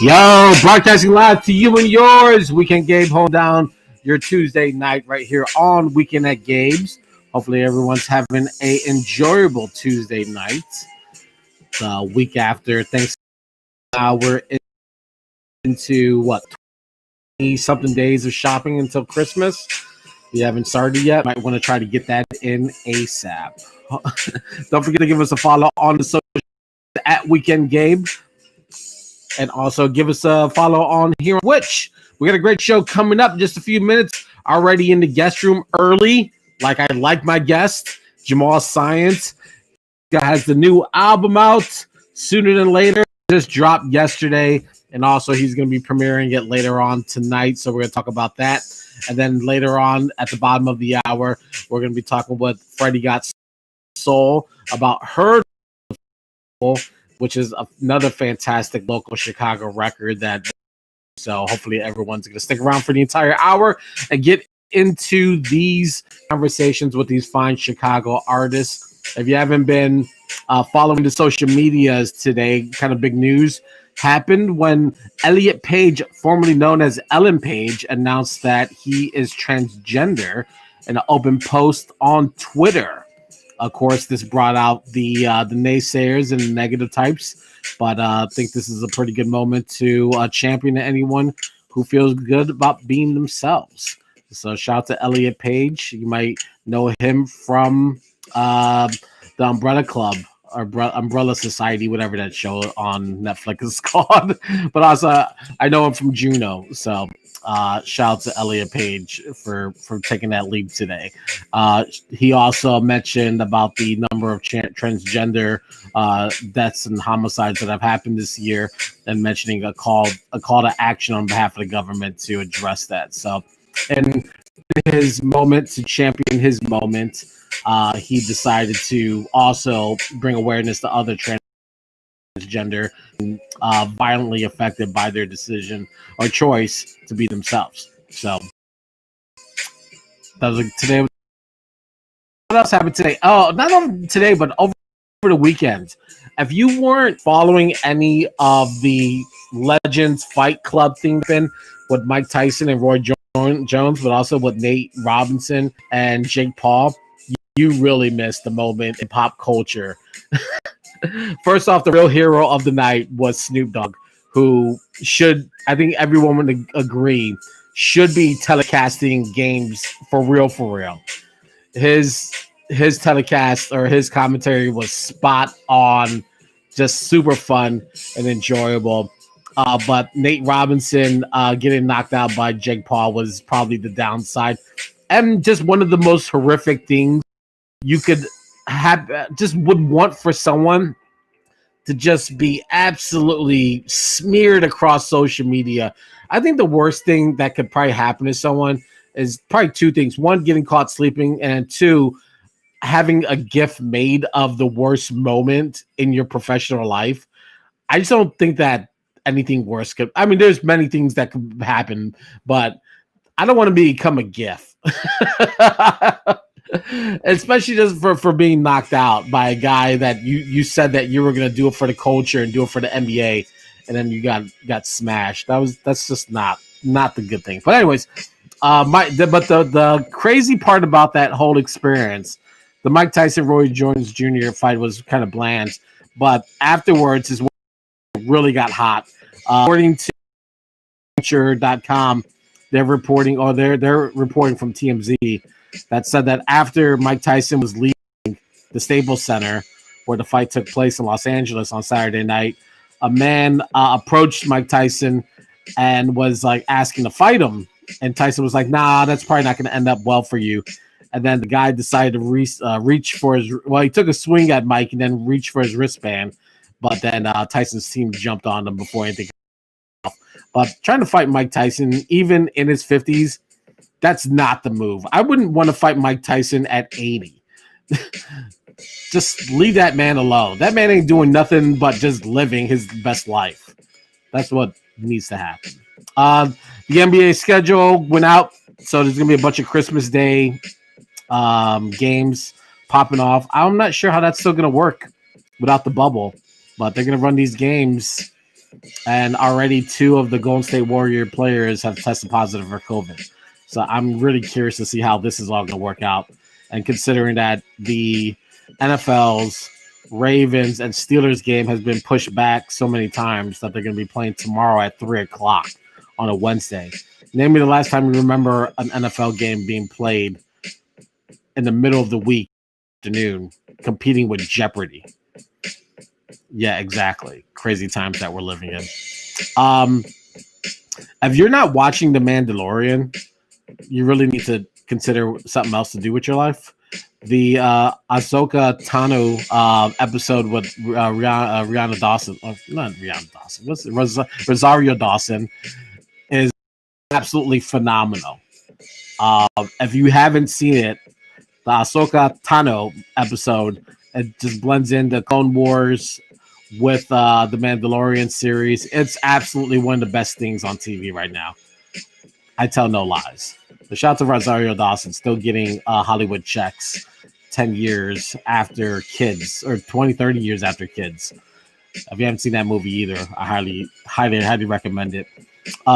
Yo, broadcasting live to you and yours. Weekend Gabe hold down your Tuesday night right here on Weekend at Gabe's. Hopefully everyone's having a enjoyable Tuesday night. The week after Thanksgiving, we're into what 20 something days of shopping until Christmas. If you haven't started yet, might want to try to get that in ASAP. Don't forget to give us a follow on the social at Weekend Gabe. And also give us a follow on here on Twitch. We got a great show coming up in just a few minutes. Already in the guest room early, like I like my guest, Jamal Science. Has the new album out sooner than later. Just dropped yesterday. And also he's going to be premiering it later on tonight. So we're going to talk about that. And then later on at the bottom of the hour, we're going to be talking with Freddie Got Soul about her, which is another fantastic local Chicago record. So hopefully everyone's going to stick around for the entire hour and get into these conversations with these fine Chicago artists. If you haven't been following the social medias today, kind of big news happened when Elliot Page, formerly known as Ellen Page, announced that he is transgender in an open post on Twitter. Of course, this brought out the naysayers and the negative types, but I think this is a pretty good moment to champion anyone who feels good about being themselves. So shout out to Elliot Page. You might know him from the Umbrella Club or Umbrella Society, whatever that show on Netflix is called. But also, I know him from Juno. So shout out to Elliot Page for taking that leap today. He also mentioned about the number of transgender deaths and homicides that have happened this year, and mentioning a call to action on behalf of the government to address that. So, in his moment to champion his moment, he decided to also bring awareness to other transgender violently affected by their decision or choice to be themselves. So that was today. What else happened today? Oh, not only today, but over the weekend. If you weren't following any of the Legends Fight Club thing with Mike Tyson and Roy Jones, but also with Nate Robinson and Jake Paul, you really missed the moment in pop culture. First off, the real hero of the night was Snoop Dogg, who should, I think everyone would agree, should be telecasting games for real. His telecast or his commentary was spot on, just super fun and enjoyable. But Nate Robinson getting knocked out by Jake Paul was probably the downside. And just one of the most horrific things you could have, just would want for someone to just be absolutely smeared across social media. I think the worst thing that could probably happen to someone is probably two things. One, getting caught sleeping, and two, having a GIF made of the worst moment in your professional life. I just don't think that anything worse could. I mean, there's many things that could happen, but I don't want to become a GIF. Especially just for being knocked out by a guy that you said that you were going to do it for the culture and do it for the NBA, and then you got smashed. That's just not the good thing. But anyways, the crazy part about that whole experience, the Mike Tyson Roy Jones Jr. fight was kind of bland, but afterwards is when it really got hot. According to Future.com, they're reporting from TMZ that said that after Mike Tyson was leaving the Staples Center where the fight took place in Los Angeles on Saturday night, a man approached Mike Tyson and was like asking to fight him. And Tyson was like, nah, that's probably not going to end up well for you. And then the guy decided to reach for he took a swing at Mike and then reached for his wristband. But then Tyson's team jumped on him before anything. But trying to fight Mike Tyson, even in his 50s, that's not the move. I wouldn't want to fight Mike Tyson at 80. Just leave that man alone. That man ain't doing nothing but just living his best life. That's what needs to happen. The NBA schedule went out, so there's going to be a bunch of Christmas Day games popping off. I'm not sure how that's still going to work without the bubble, but they're going to run these games and already two of the Golden State Warrior players have tested positive for COVID. So I'm really curious to see how this is all going to work out. And considering that the NFL's Ravens and Steelers game has been pushed back so many times that they're going to be playing tomorrow at 3 o'clock on a Wednesday. Name me the last time you remember an NFL game being played in the middle of the week afternoon, competing with Jeopardy. Yeah, exactly. Crazy times that we're living in. If you're not watching The Mandalorian, you really need to consider something else to do with your life. The Ahsoka Tano episode with Rihanna Dawson, not Rihanna Dawson, what's it? Rosario Dawson is absolutely phenomenal. If you haven't seen it, the Ahsoka Tano episode, it just blends into Clone Wars with the Mandalorian series. It's absolutely one of the best things on TV right now. I tell no lies. The shout to Rosario Dawson still getting Hollywood checks 10 years after Kids, or 20, 30 years after Kids. If you haven't seen that movie either, I highly recommend it.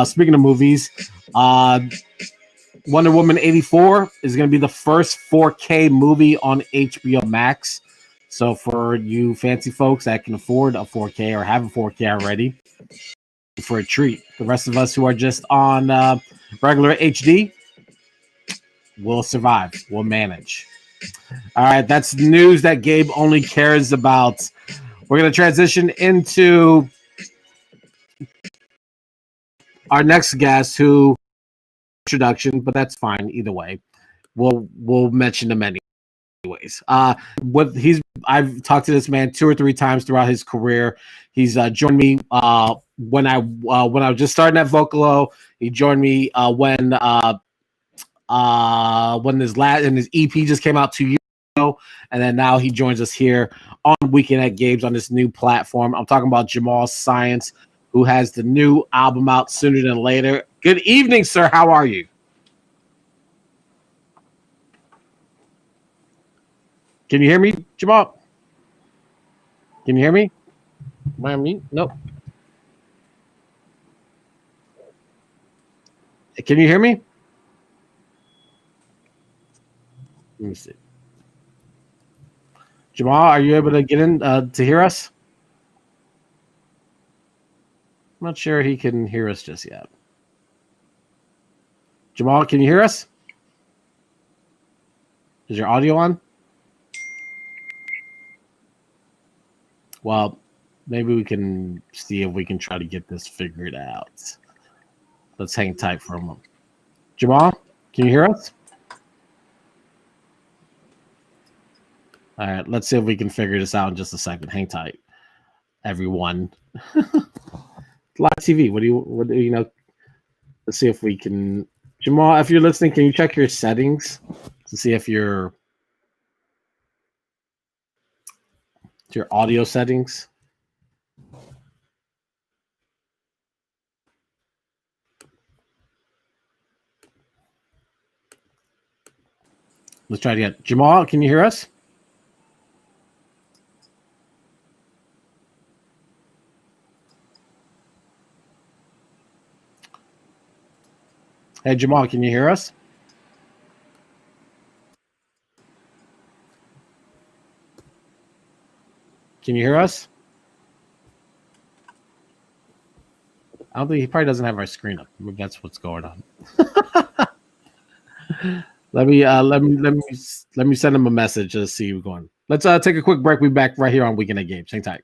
Speaking of movies, Wonder Woman 84 is going to be the first 4K movie on HBO Max. So for you fancy folks that can afford a 4K or have a 4K already, for a treat. The rest of us who are just on regular HD will survive. We'll manage. All right, that's news that Gabe only cares about. We're going to transition into our next guest, who introduction, but that's fine either way. We'll mention them anyways. I've talked to this man 2 or 3 times throughout his career. He's joined me when I was just starting at Vocalo. He joined me when his EP just came out 2 years ago, and then now he joins us here on Weekend at Gabe's on this new platform. I'm talking about Jamal Science, who has the new album out sooner than later. Good evening, sir. How are you? Can you hear me, Jamal? Can you hear me? Am I on mute? Nope. Can you hear me? Let me see. Jamal, are you able to get in to hear us? I'm not sure he can hear us just yet. Jamal, can you hear us? Is your audio on? Well, maybe we can see if we can try to get this figured out. Let's hang tight for a moment. Jamal, can you hear us? All right, let's see if we can figure this out in just a second. Hang tight, everyone. Live TV. What do you know? Let's see if we can. Jamal, if you're listening, can you check your settings to see if your audio settings? Let's try it again. Jamal, can you hear us? Hey, Jamal, can you hear us? Can you hear us? I don't think he probably doesn't have our screen up. Maybe that's what's going on. Let me send him a message to see what's going. Let's take a quick break. We'll be back right here on Weekend at Games. Hang tight.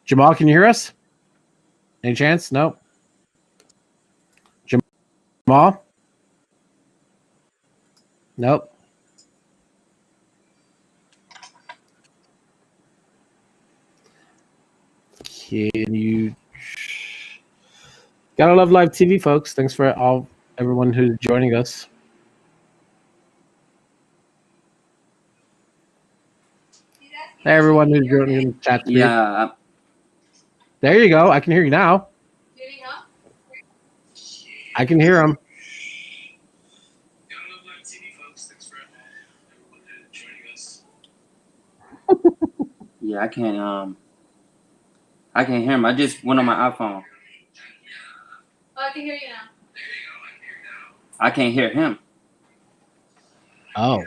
Jamal, can you hear us? Any chance? No. Jamal? Nope. Can you? Gotta love live TV, folks. Thanks for everyone who's joining us. Hey, everyone who's joining the chat. Yeah. There you go. I can hear you now. I can hear him. Yeah, I can't hear him. I just went on my iPhone. Oh, I can hear you now. I can't hear him. Oh.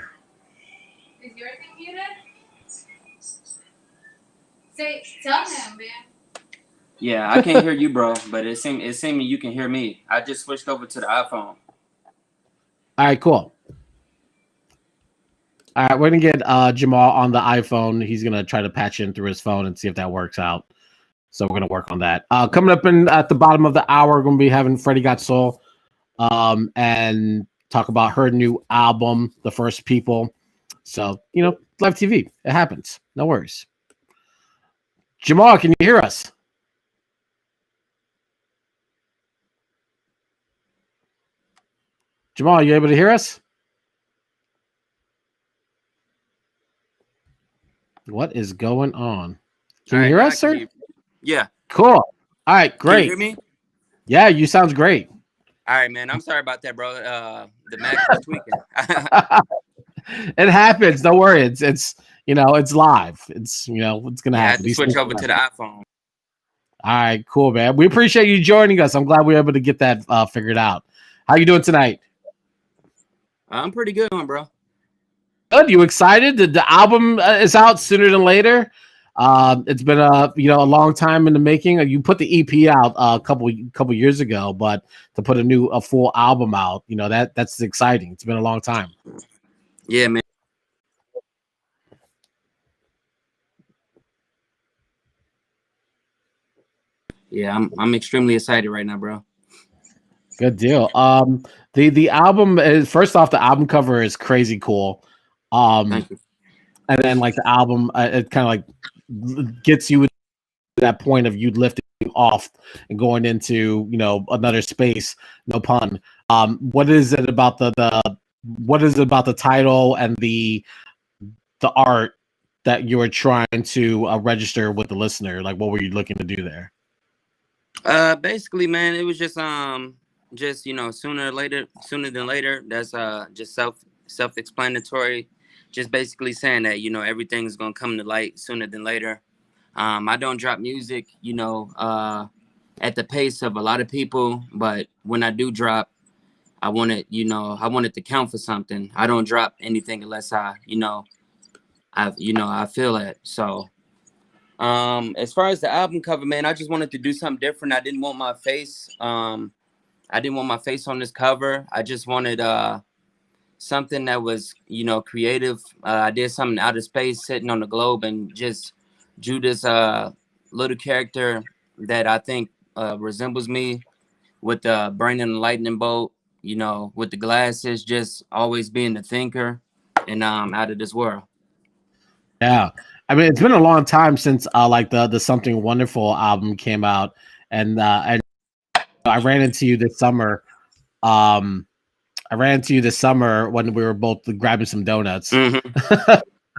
Is your thing muted? Tell him, man. Yeah, I can't hear you, bro. But it seemed you can hear me. I just switched over to the iPhone. All right, cool. All right, we're gonna get Jamal on the iPhone. He's gonna try to patch in through his phone and see if that works out. So we're gonna work on that. Coming up at the bottom of the hour, we're gonna be having Freddie Got Soul, and talk about her new album, The First People. So live TV, it happens. No worries. Jamal, can you hear us? Jamal, are you able to hear us? What is going on? Can you hear us, sir? Yeah. Cool. All right, great. Can you hear me? Yeah, you sounds great. All right, man. I'm sorry about that, bro. The Mac was tweaking. It happens. Don't worry. It's it's live. It's it's gonna happen. I had to switch over to the iPhone. All right, cool, man. We appreciate you joining us. I'm glad we were able to get that figured out. How you doing tonight? I'm pretty good, bro. Good. You excited? The album is out sooner than later. It's been a long time in the making. You put the EP out a couple years ago, but to put a full album out, that's exciting. It's been a long time. Yeah, man. Yeah, I'm extremely excited right now, bro. Good deal. The album is, first off, the album cover is crazy cool. Thank you. And then like the album, it kind of like gets you to that point of you lifting off and going into another space. No pun. What is it about the title and the art that you were trying to register with the listener? Like, what were you looking to do there? Basically, man, it was just sooner than later. That's just self-explanatory. Just basically saying that everything's gonna come to light sooner than later. I don't drop music at the pace of a lot of people, but when I do drop, I want it to count for something. I don't drop anything unless I feel it. So as far as the album cover, man, I just wanted to do something different. I didn't want my face on this cover. I just wanted something that was creative. I did something out of space, sitting on the globe, and just drew this little character that I think resembles me, with the brain and the lightning bolt, with the glasses, just always being the thinker and out of this world. Yeah. I mean, it's been a long time since like the Something Wonderful album came out, and I ran into you this summer. When we were both grabbing some donuts. Mm-hmm.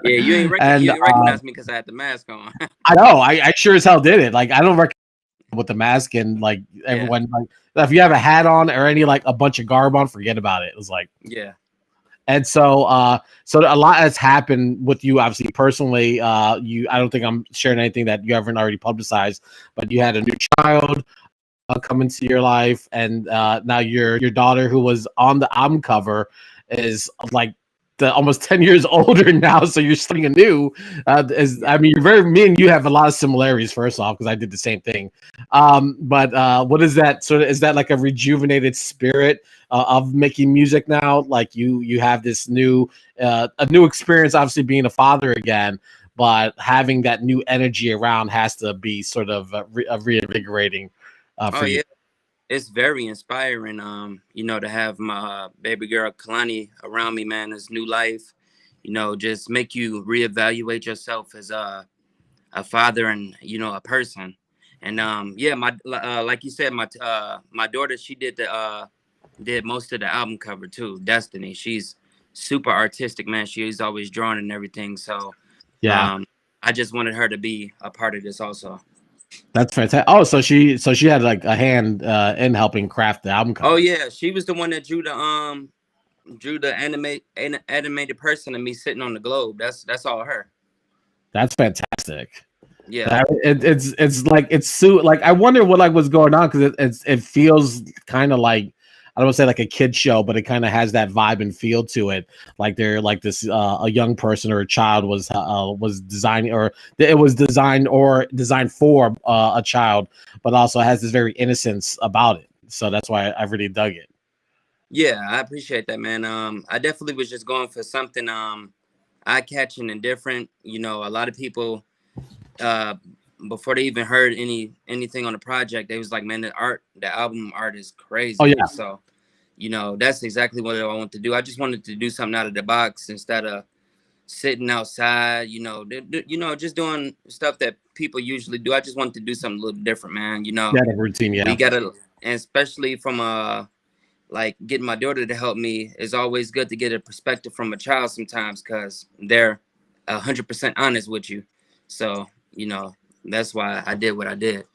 Yeah, you ain't recognize me because I had the mask on. I know. I sure as hell did it. Like, I don't recognize with the mask, and like everyone, like, if you have a hat on or any like a bunch of garb on, forget about it. It was like, yeah. And so a lot has happened with you, obviously, personally. I don't think I'm sharing anything that you haven't already publicized, but you had a new child come into your life, and now your daughter, who was on the album cover, is like almost 10 years older now. So you're starting anew. Me and you have a lot of similarities, first off, because I did the same thing. But what is that sort of? Is that like a rejuvenated spirit of making music now? Like you have this a new experience, obviously being a father again. but having that new energy around has to be sort of reinvigorating Oh for you. yeah, it's very inspiring. To have my baby girl Kalani around me, man. This new life, just make you reevaluate yourself as a father and a person. And yeah, my like you said, my daughter, she did most of the album cover too. Destiny, she's super artistic, man. She's always drawing and everything. So Yeah, um, I just wanted her to be a part of this also. that's fantastic. Oh, so she had like a hand in helping craft the album Oh cover. yeah, she was the one that drew the animated person and me sitting on the globe. That's all her. That's fantastic. Yeah. It's like like I wonder what like was going on because it feels kind of like I don't want to say like a kid show, but it kind of has that vibe and feel to it. Like they're like this a young person or a child was designing or it was designed for a child, but also has this very innocence about it. So that's why I really dug it. Yeah, I appreciate that, man. I definitely was just going for something eye catching and different. A lot of people uh before they even heard anything on the project, they was like, man, the album art is Oh crazy. yeah, So, that's exactly what I want to do. I just wanted to do something out of the box instead of sitting outside, just doing stuff that people usually do. I just wanted to do something a little different, man. yeah, the routine, We yeah. gotta, and especially from like getting my daughter to help me is always good to get a perspective from a child sometimes because they're 100% honest with you. So, that's why I did what I did.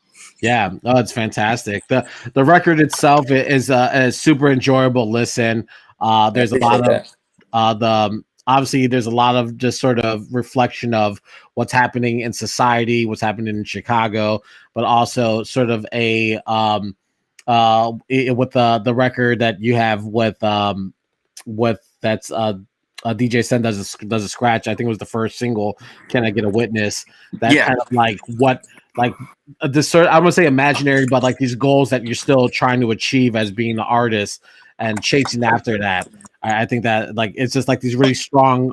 Yeah, oh, it's fantastic. The record itself is a super enjoyable listen. I There's a lot appreciate of that. obviously there's a lot of just sort of reflection of what's happening in society, what's happening in Chicago, but also sort of a with the record that you have with that's DJ Sen does a scratch. I think it was the first single. Can I get a witness? That Yeah. kind of like what like this sort. I won't say imaginary, but like these goals that you're still trying to achieve as being the artist and chasing after that. I think that like it's just like these really strong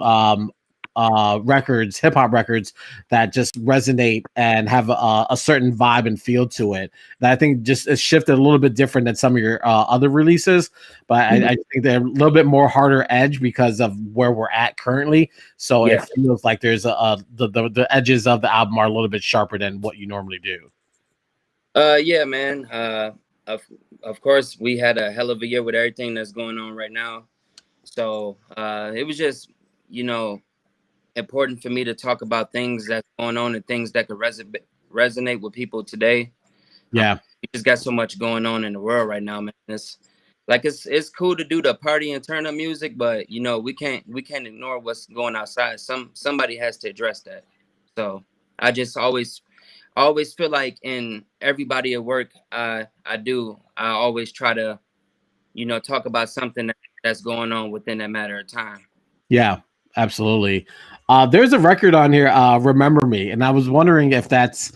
records, hip hop records that just resonate and have a certain vibe and feel to it that I think just is shifted a little bit different than some of your other releases. But I think they're a little bit more harder edge because of where we're at currently. So it Yeah. feels like there's the edges of the album are a little bit sharper than what you normally do. Yeah, man. Of course, we had a hell of a year with everything that's going on right now. So it was just, you know, important for me to talk about things that's going on and things that could resonate with people today. Yeah. We just got so much going on in the world right now, man. It's cool to do the party and turn up music, but we can't ignore what's going outside. Somebody has to address that. So I just always feel like in everybody at work I always try to talk about something that's going on within that matter of time. Yeah, absolutely. There's a record on here, "Remember Me," and I was wondering if that's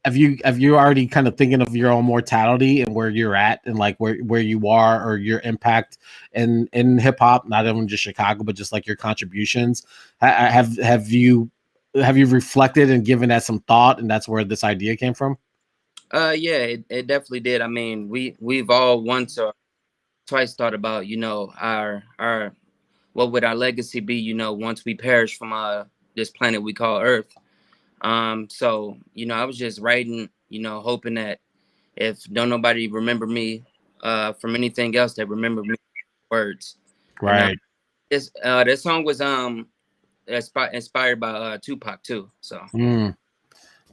if you already kind of thinking of your own mortality and where you're at and like where you are or your impact in hip hop, not even just Chicago, but just like your contributions. Have you reflected and given that some thought, and that's where this idea came from? Yeah, it definitely did. I mean, we've all once or twice thought about our what would our legacy be, once we perish from this planet we call Earth. So I was just writing, hoping that if don't nobody remember me from anything else, they remember me words. And Right. this song was inspired by Tupac too. So Mm.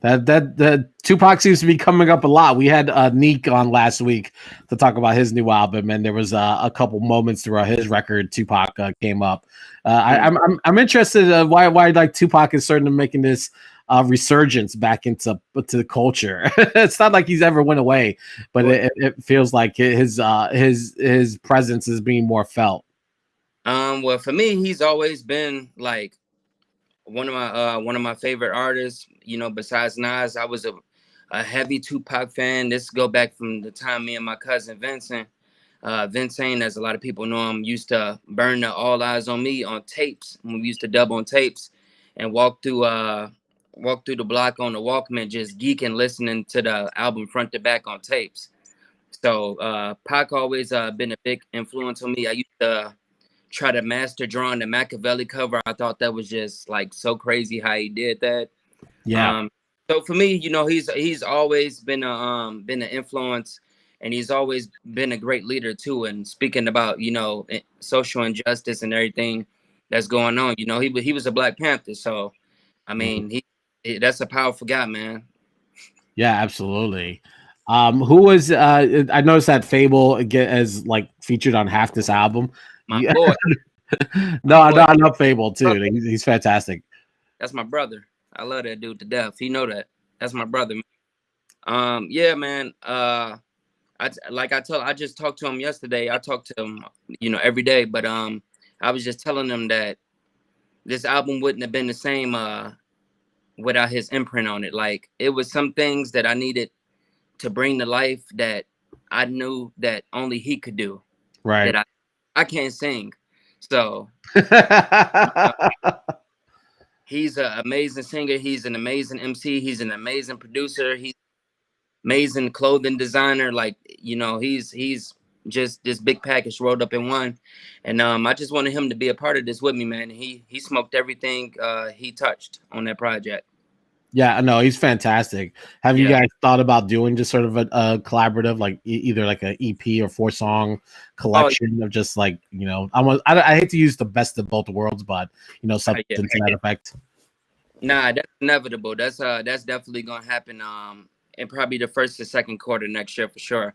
That Tupac seems to be coming up a lot. We had Neak on last week to talk about his new album, and there was a couple moments throughout his record. Tupac came up. I'm interested why like Tupac is starting to making this resurgence back into the culture. It's not like he's ever went away, but it feels like his presence is being more felt. well, for me, he's always been like one of my favorite artists. Besides Nas, I was a heavy Tupac fan. This go back from the time me and my cousin Vincent, Vincent, as a lot of people know him, used to burn the All Eyes on Me on tapes when we used to dub on tapes and walk through walk through the block on the Walkman, just geeking, listening to the album front to back on tapes. So Pac always been a big influence on me. I used to try to master drawing the Machiavelli cover. I thought that was just like so crazy how he did that. Yeah. So for me, you know, he's always been an influence, and he's always been a great leader too. And speaking about, you know, social injustice and everything that's going on, you know, he was a Black Panther. So I mean, that's a powerful guy, man. Yeah, absolutely. Who was I noticed that Fable get as like featured on half this album. My boy. No, my boy. I love Fable too. He's fantastic. That's my brother. I love that dude to death. He know that. That's my brother. Yeah, man. I just talked to him yesterday. I talk to him, you know, every day. But I was just telling him that this album wouldn't have been the same without his imprint on it. Like, it was some things that I needed to bring to life that I knew that only he could do. Right. That I can't sing. So he's an amazing singer. He's an amazing MC. He's an amazing producer. He's amazing clothing designer. Like, you know, he's just this big package rolled up in one. And I just wanted him to be a part of this with me, man. He smoked everything he touched on that project. Yeah, no, he's fantastic. Have you guys thought about doing just sort of a collaborative, like either like an EP or 4-song collection of just like, you know, I hate to use the best of both worlds, but you know, something to that effect. Nah, that's inevitable. That's definitely gonna happen in probably the first or second quarter next year for sure.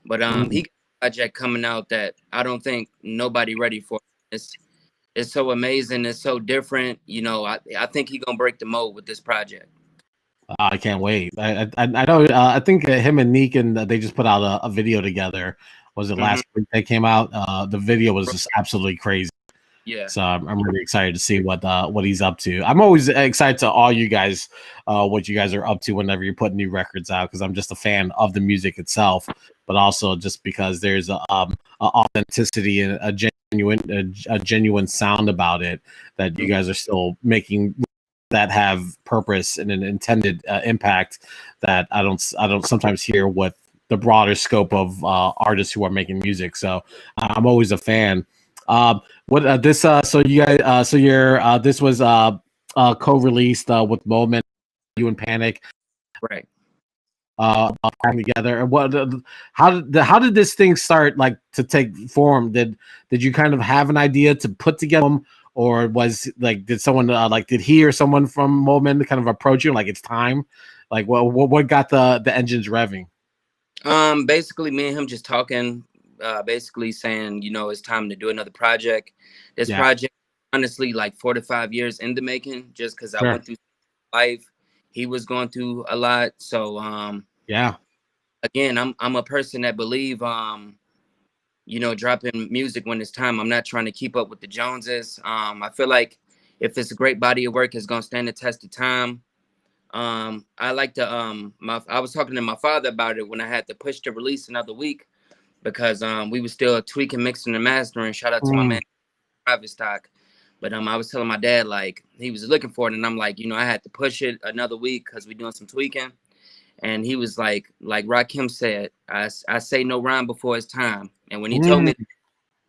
But he got a project coming out that I don't think nobody ready for. It's so amazing. It's so different. You know, I think he's gonna break the mold with this project. I can't wait. I know. I think him and Neak and they just put out a video together. Was it last week that came out? The video was just absolutely crazy. Yeah. So I'm really excited to see what he's up to. I'm always excited to all you guys, what you guys are up to whenever you're putting new records out, because I'm just a fan of the music itself, but also just because there's a authenticity and a genuine sound about it that you guys are still making that have purpose and an intended impact that I don't sometimes hear with the broader scope of artists who are making music. So I'm always a fan. What this so you guys so you're this was co-released with Moment, you and Panic, right? Together. And what how did this thing start like to take form? Did you kind of have an idea to put together them, or was like did someone like did he or someone from Moment kind of approach you like it's time? Like what got the engines revving? Basically me and him just talking, basically saying, you know, it's time to do another project. This project, honestly, like 4 to 5 years in the making, just because I went through life. He was going through a lot. So again, I'm a person that believe you know, dropping music when it's time. I'm not trying to keep up with the Joneses. I feel like if it's a great body of work, it's gonna stand the test of time. I like to I was talking to my father about it when I had to push the release another week, because we were still tweaking, mixing, and mastering. Shout out to my man Private Stock. But I was telling my dad, like, he was looking for it, and I'm like, you know, I had to push it another week because we're doing some tweaking. And he was like Rakim said, I say no rhyme before it's time. And when he told me,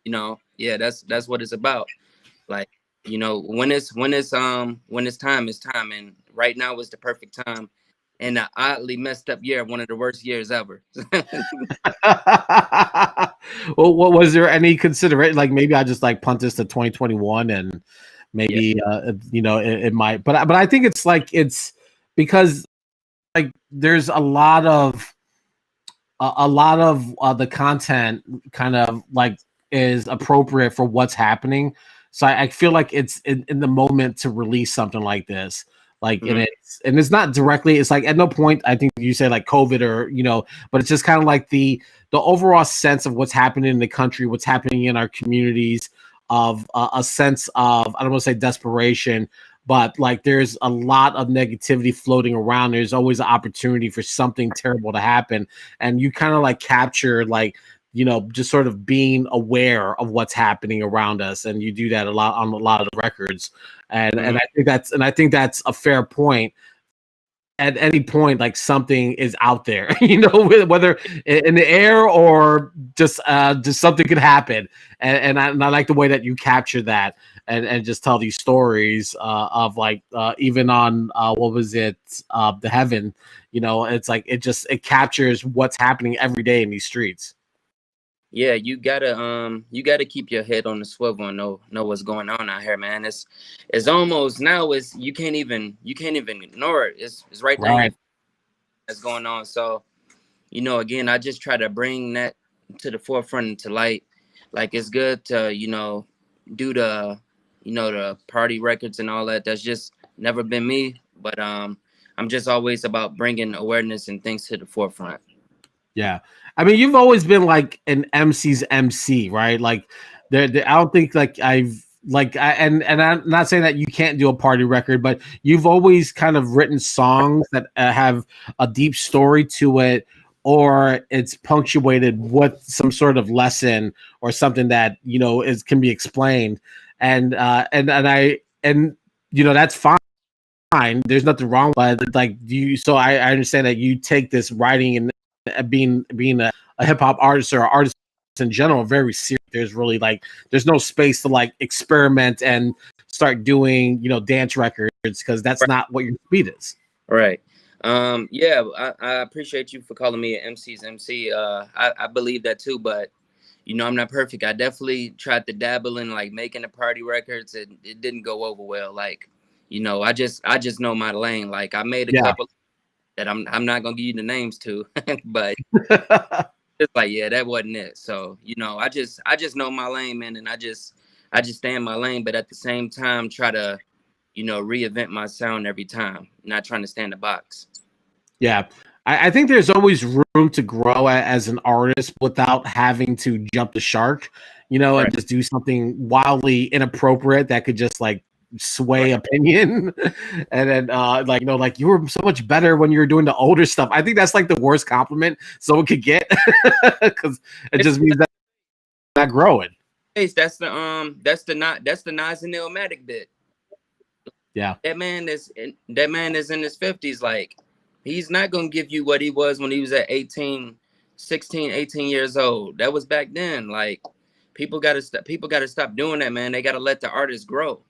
you know, that's what it's about. Like, you know, when it's time, it's time. And right now is the perfect time. And an oddly messed up year, one of the worst years ever. Well, what was there any consideration? Like maybe I just like punt this to 2021, and maybe you know it might. But I think it's like it's because like there's a lot of the content kind of like is appropriate for what's happening. So I feel like it's in the moment to release something like this. Like and it's not directly, it's like at no point I think you say like COVID or you know, but it's just kind of like the overall sense of what's happening in the country, what's happening in our communities, of a sense of, I don't want to say desperation, but like there's a lot of negativity floating around. There's always an opportunity for something terrible to happen, and you kind of like capture like, you know, just sort of being aware of what's happening around us, and you do that a lot on a lot of the records, and I think that's a fair point. at any point like something is out there, whether in the air or just something could happen. And I like the way that you capture that and just tell these stories of like even on what was it, the heaven, it's like it captures what's happening every day in these streets. Yeah, you gotta keep your head on the swivel and know what's going on out here, man. It's almost now it's you can't even ignore it. It's right there in your Right. face that's going on. So, again, I just try to bring that to the forefront and to light. Like it's good to, do the party records and all that. That's just never been me. But I'm just always about bringing awareness and things to the forefront. Yeah. I mean, you've always been like an MC's MC, right? Like I don't think like I've like and I'm not saying that you can't do a party record, but you've always kind of written songs that have a deep story to it, or it's punctuated with some sort of lesson or something that is can be explained. And that's fine. There's nothing wrong, but like you. So I understand that you take this writing and being a hip hop artist or artist in general very serious. There's no space to like experiment and start doing dance records because that's Right. not what your speed is. Right. Yeah, I appreciate you for calling me an MC's MC. I believe that too, but I'm not perfect. I definitely tried to dabble in like making the party records and it didn't go over well. Like, I just know my lane. Like I made a couple that I'm not gonna give you the names to, but it's like, yeah, that wasn't it. So, I just know my lane, man, and I just stay in my lane, but at the same time try to, reinvent my sound every time, not trying to stay in the box. Yeah. I think there's always room to grow as an artist without having to jump the shark, Right. and just do something wildly inappropriate that could just like sway Right. opinion. And then like you were so much better when you were doing the older stuff. I think that's like the worst compliment someone could get because it just means that they're not growing. That's the Nas and Illmatic bit. Yeah. That man is in his 50s. Like, he's not gonna give you what he was when he was at 18, 16, 18 years old. That was back then. Like, people gotta stop doing that, man. They gotta let the artist grow.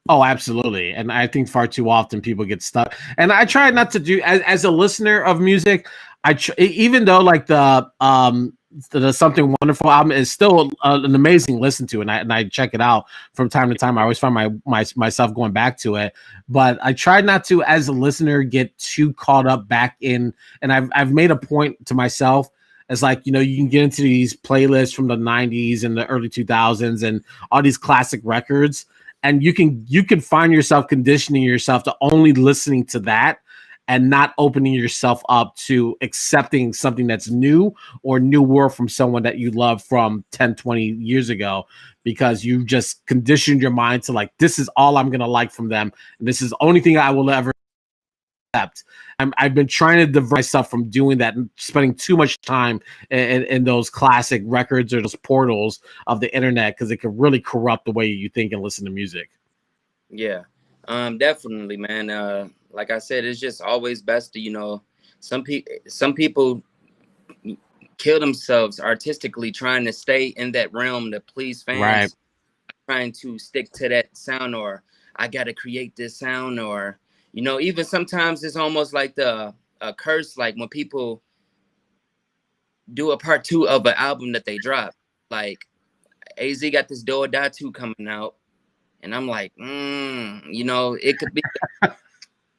Oh, absolutely. And I think far too often people get stuck. And I try not to do as a listener of music. Even though like the Something Wonderful album is still an amazing listen to, and I check it out from time to time. I always find myself going back to it, but I try not to, as a listener, get too caught up back in. And I've made a point to myself as like you can get into these playlists from the '90s and the early 2000s and all these classic records, and you can find yourself conditioning yourself to only listening to that and not opening yourself up to accepting something that's new or newer from someone that you love from 10, 20 years ago, because you just conditioned your mind to like, this is all I'm going to like from them. And this is the only thing I will ever accept. I've been trying to divert myself from doing that and spending too much time in those classic records or those portals of the internet, because it can really corrupt the way you think and listen to music. Yeah, definitely, man. Like I said, it's just always best to, some people kill themselves artistically trying to stay in that realm to please fans, Right. trying to stick to that sound, or I gotta create this sound, or even sometimes it's almost like a curse, like when people do a part two of an album that they drop. Like AZ got this Do or Die 2 coming out, and I'm like, it could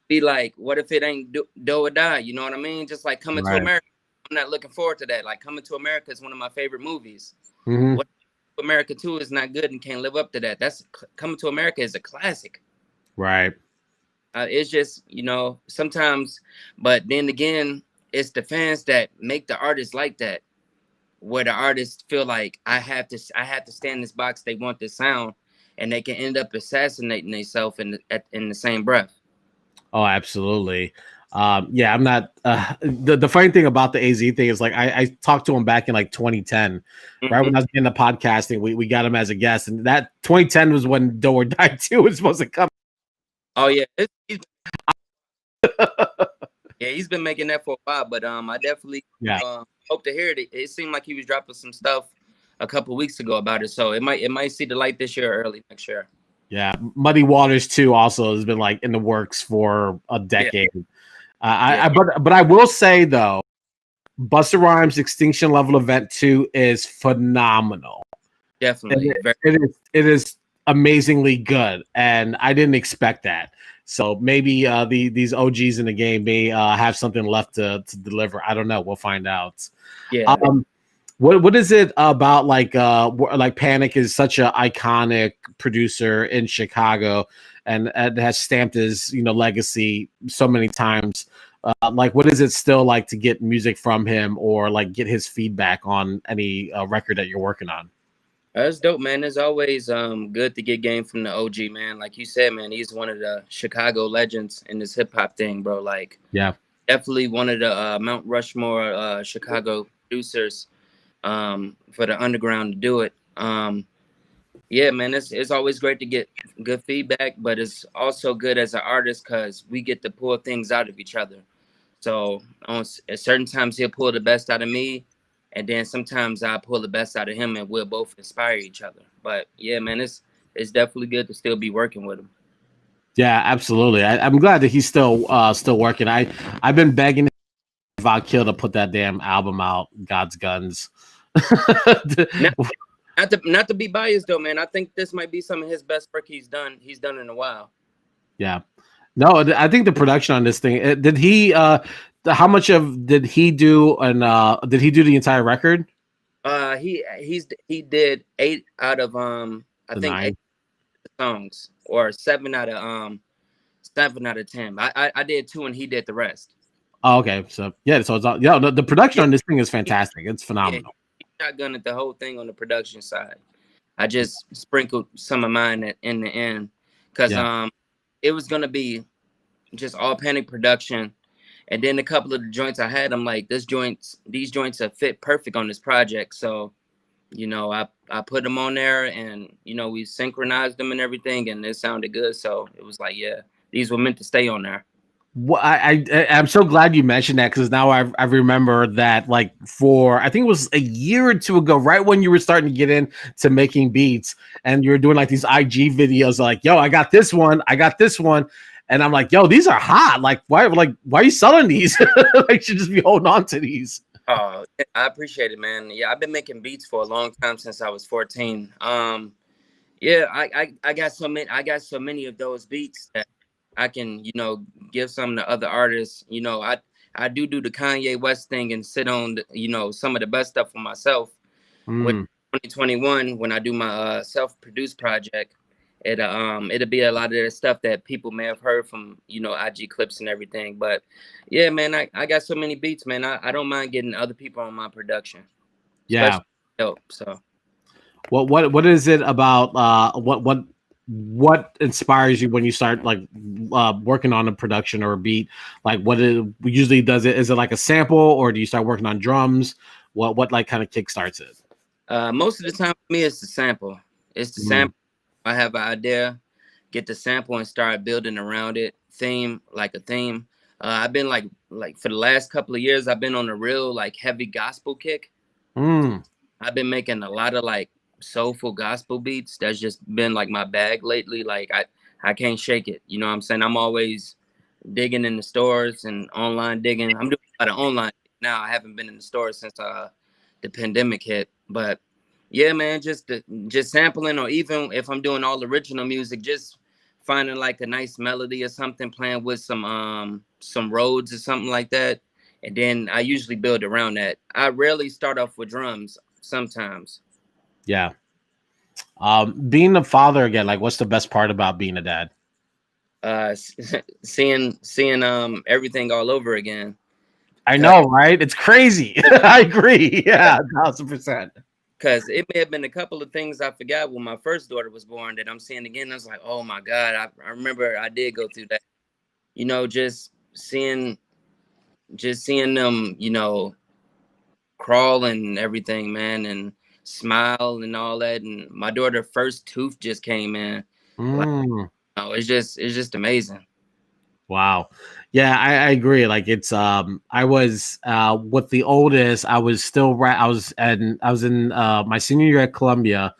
be like, what if it ain't do or die? You know what I mean? Just like Coming to Right. America. I'm not looking forward to that. Like, Coming to America is one of my favorite movies. Mhm. What if America 2 is not good and can't live up to that? That's Coming to America is a classic. Right. It's just, sometimes, but then again, it's the fans that make the artists like that, where the artists feel like I have to stay in this box. They want this sound, and they can end up assassinating themselves in the same breath. Oh, absolutely. Yeah, I'm not. The funny thing about the AZ thing is like I talked to him back in like 2010, right when I was getting the podcasting. We got him as a guest, and that 2010 was when Do or Die 2 was supposed to come. Oh yeah, Yeah, he's been making that for a while, but I definitely hope to hear it. It seemed like he was dropping some stuff a couple weeks ago about it, so it might see the light this year or early next year. Yeah, Muddy Waters too also has been like in the works for a decade. But I will say though, Busta Rhymes Extinction Level Event 2 is phenomenal. Definitely, it is amazingly good, and I didn't expect that. So maybe these OGs in the game may have something left to deliver. I don't know. We'll find out. Yeah. What is it about like Panic is such an iconic producer in Chicago and has stamped his legacy so many times. Like, what is it still like to get music from him or like get his feedback on any record that you're working on? That's dope, man. It's always good to get game from the OG, man. Like you said, man, he's one of the Chicago legends in this hip hop thing, bro. Like, yeah, definitely one of the Mount Rushmore Chicago producers for the underground to do it. Yeah, man, it's always great to get good feedback, but it's also good as an artist because we get to pull things out of each other. So at certain times he'll pull the best out of me, and then sometimes I pull the best out of him, and we'll both inspire each other. But yeah, man, it's definitely good to still be working with him. Yeah, absolutely. I'm glad that he's still working. I've been begging Vodkill to put that damn album out, God's Guns. Not to be biased though, man. I think this might be some of his best work he's done in a while. Yeah. No, I think the production on this thing, did he how much did he do, and did he do the entire record? He did 8 out of I think 8 songs, or 7 out of 10. I did 2 and he did the rest. Oh, okay. So it's the production on this thing is fantastic. It's phenomenal. Yeah, he shotgunned the whole thing on the production side. I just sprinkled some of mine in the end because it was gonna be just all Panic production, and then a couple of the joints I had, I'm like, these joints have fit perfect on this project. So, I put them on there, and we synchronized them and everything, and it sounded good. So it was like, yeah, these were meant to stay on there. Well, I'm so glad you mentioned that, because now I remember that, like, for I think it was a year or two ago, right when you were starting to get into making beats, and you were doing like these IG videos, like, yo, I got this one, and I'm like, yo, these are hot. Like, why are you selling these? Like, you should just be holding on to these. Oh, I appreciate it, man. Yeah, I've been making beats for a long time, since I was 14. Yeah, I got so many of those beats that I can, give some to other artists. I do the Kanye West thing and sit on, some of the best stuff for myself. With 2021, when I do my self-produced project, it'll be a lot of the stuff that people may have heard from, IG clips and everything. But yeah, man, I got so many beats, man. I don't mind getting other people on my production. Yeah. Help. So what is it about what inspires you when you start like working on a production or a beat? Like, what it usually does it? Is it like a sample, or do you start working on drums? What like kind of kickstarts it? Most of the time for me, it's the sample. It's the sample. I have an idea, get the sample and start building around it. Like a theme. I've been like for the last couple of years, I've been on a real like heavy gospel kick. I've been making a lot of like soulful gospel beats. That's just been like my bag lately. Like I can't shake it. You know what I'm saying? I'm always digging in the stores and online digging. I'm doing a lot of online now. I haven't been in the stores since the pandemic hit. But yeah, man, just sampling, or even if I'm doing all original music, just finding like a nice melody or something, playing with some Rhodes or something like that. And then I usually build around that. I rarely start off with drums sometimes. Yeah. Being a father again, like, what's the best part about being a dad? Seeing everything all over again. I know, right? It's crazy. I agree. Yeah, 1,000%. Because it may have been a couple of things I forgot when my first daughter was born that I'm seeing again. I was like, oh my God, I remember I did go through that. Just seeing them, crawl and everything, man, and smile and all that. And my daughter's first tooth just came in. Like, it's just amazing. Wow. Yeah, I agree. Like it's I was with the oldest, I was still I was in my senior year at Columbia,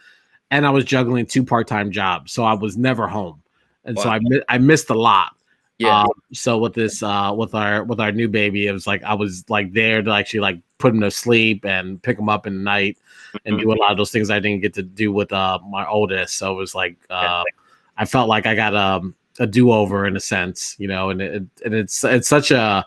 and I was juggling two part-time jobs. So I was never home. And so Wow. I missed a lot. Yeah. So with this with our new baby, it was like I was like there to actually like put him to sleep and pick him up in the night and Mhm. do a lot of those things I didn't get to do with my oldest. So it was like Yeah. I felt like I got a do-over in a sense, you know, and it's such a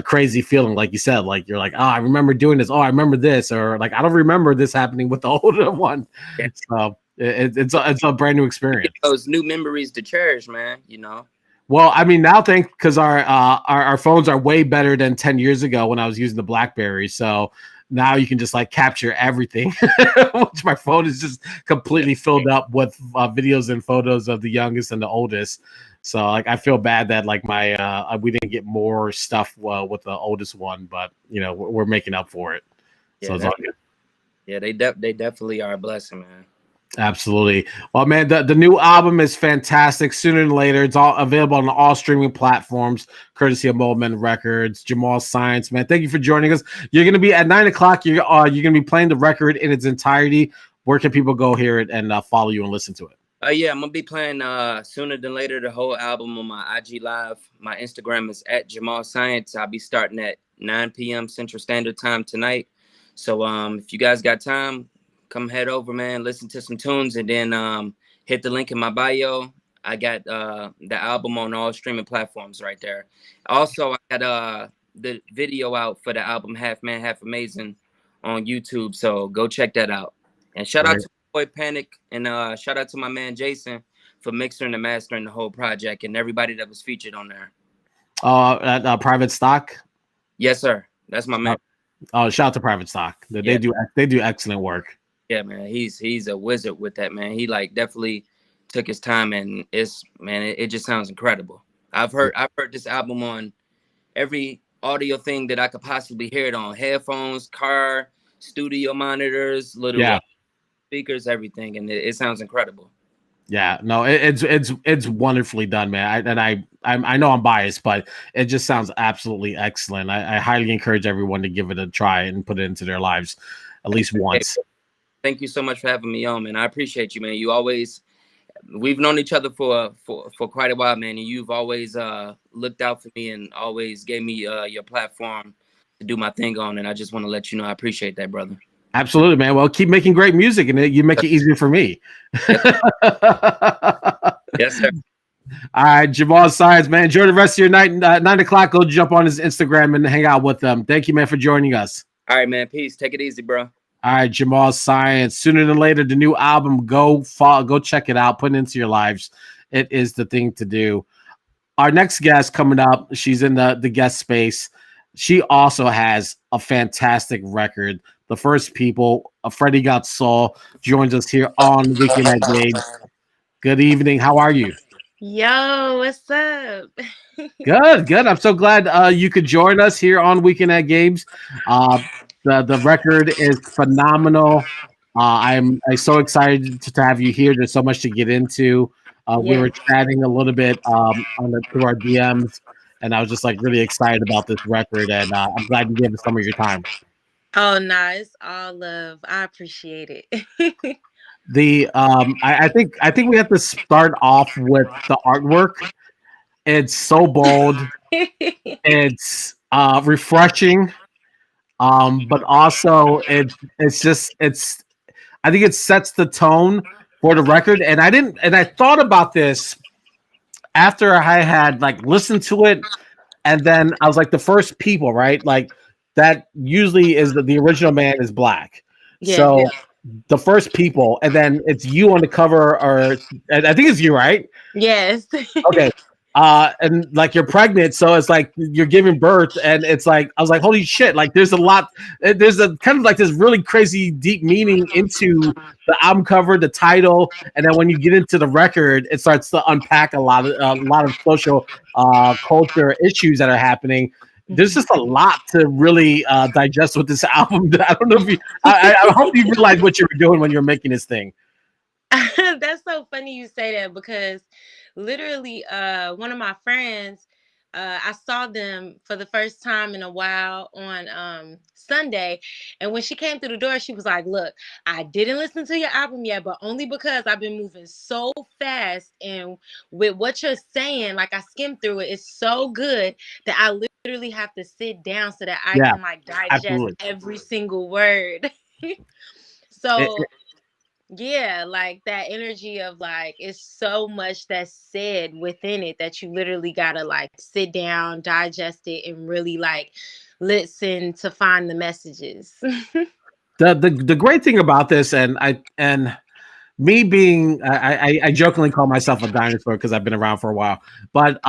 crazy feeling, like you said, like you're like, oh, I remember doing this, oh, I remember this, or like I don't remember this happening with the older one. Yeah. So it's a brand new experience. Those new memories to cherish, man. You know. Well, I mean, now because our phones are way better than 10 years ago when I was using the BlackBerry. So now you can just like capture everything, which my phone is just completely filled up with videos and photos of the youngest and the oldest. So like I feel bad that like my we didn't get more stuff with the oldest one, but you know we're making up for it. So Yeah. it's all good. Yeah. They definitely are a blessing, man. Absolutely. Well, man, the new album is fantastic. Sooner than later, it's all available on all streaming platforms, courtesy of Moldman Records. Jamal Science, man, thank you for joining us. You're going to be at 9 o'clock. You're going to be playing the record in its entirety. Where can people go hear it and follow you and listen to it? Yeah, I'm gonna be playing Sooner Than Later, the whole album, on my IG Live. My Instagram is at Jamal Science. I'll be starting at 9 p.m. Central Standard Time tonight. So if you guys got time, come head over, man. Listen to some tunes, and then hit the link in my bio. I got the album on all streaming platforms right there. Also, I got the video out for the album Half Man, Half Amazing on YouTube. So go check that out. And shout out to Boy Panic, and shout out to my man Jason for mixing and mastering the whole project, and everybody that was featured on there. At Private Stock. Yes, sir. That's my man. Oh, shout out to Private Stock. They do excellent work. Yeah, man. He's a wizard with that, man. He like definitely took his time, and it just sounds incredible. I've heard this album on every audio thing that I could possibly hear it on: headphones, car, studio monitors, little speakers, everything, and it sounds incredible. Yeah, no, it's wonderfully done, man. I know I'm biased, but it just sounds absolutely excellent. I highly encourage everyone to give it a try and put it into their lives at least once. Thank you so much for having me on, man. I appreciate you, man. We've known each other for quite a while, man, and you've always looked out for me and always gave me your platform to do my thing on, and I just want to let you know I appreciate that, brother. Absolutely, man. Well, keep making great music, and you make it easier for me. Yes, sir. All right, Jamal Science, man. Enjoy the rest of your night. 9 o'clock, go jump on his Instagram and hang out with them. Thank you, man, for joining us. All right, man. Peace. Take it easy, bro. All right, Jamal Science. Sooner than later, the new album. Go check it out. Put it into your lives. It is the thing to do. Our next guest coming up, she's in the guest space. She also has a fantastic record. The First People, Freddie Got Soul, joins us here on Weekend at Gabe. Good evening. How are you? Yo, what's up? Good. I'm so glad you could join us here on Weekend at Gabe's. The record is phenomenal. I'm so excited to have you here. There's so much to get into. We were chatting a little bit through our DMs, and I was just like really excited about this record, and I'm glad you gave us some of your time. Oh, no, it's all love. I appreciate it. I think we have to start off with the artwork. It's so bold. It's refreshing. But also I think it sets the tone for the record. And I thought about this after I had like listened to it, and then I was like, The First People, right? Like that usually is the original man is black. So The First People, and then it's you on the cover, or I think it's you, right? Yes. Okay. And like you're pregnant, so it's like you're giving birth, and it's like I was like, holy shit! Like there's a kind of like this really crazy deep meaning into the album cover, the title, and then when you get into the record, it starts to unpack a lot of social culture issues that are happening. There's just a lot to really digest with this album. I don't know if I hope you realize what you were doing when you were making this thing. That's so funny you say that, because literally one of my friends I saw them for the first time in a while on Sunday, and when she came through the door, she was like, "Look, I didn't listen to your album yet, but only because I've been moving so fast, and with what you're saying, like I skimmed through it, it's so good that I literally have to sit down so that I Yeah, can like digest absolutely. every single word." It, So yeah, like that energy of like it's so much that's said within it that you literally gotta like sit down, digest it, and really like listen to find the messages. the great thing about this, and me being, I jokingly call myself a dinosaur because I've been around for a while, but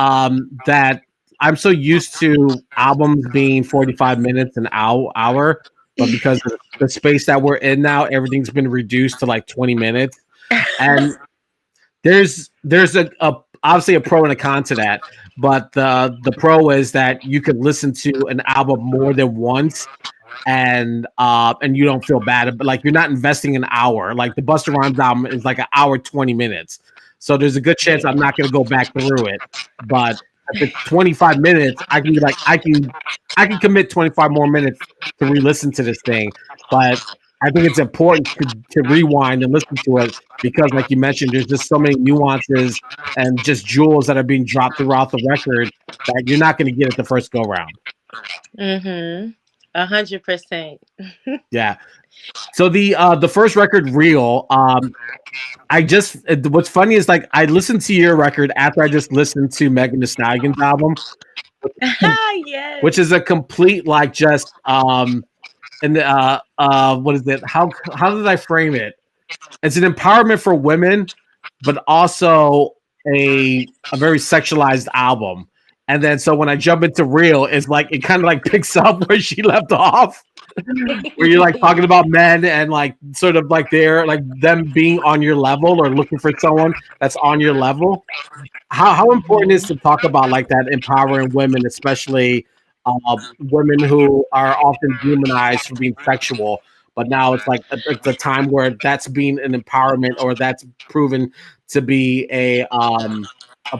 that I'm so used to albums being 45 minutes an hour, but because of the space that we're in now, everything's been reduced to like 20 minutes, and there's a obviously a pro and a con to that, but the pro is that you can listen to an album more than once and you don't feel bad, but like you're not investing an hour. Like the Busta Rhymes album is like an hour 20 minutes, so there's a good chance I'm not going to go back through it. But if it's 25 minutes, I can be like I can commit 25 more minutes to re-listen to this thing. But I think it's important to rewind and listen to it because, like you mentioned, there's just so many nuances and just jewels that are being dropped throughout the record that you're not going to get at the first go round. 100%. Yeah. So the first record, Real, I just what's funny is like I listened to your record after I just listened to Megan Thee Stallion's album, Yes. which is a complete like just and what is it? How did I frame it? It's an empowerment for women, but also a very sexualized album. And then so when I jump into Real, it's like it kind of like picks up where she left off. Where you're like talking about men and like sort of like they're like them being on your level or looking for someone that's on your level. How important is to talk about like that empowering women, especially women who are often demonized for being sexual, but now it's like it's a time where that's being an empowerment or that's proven to be a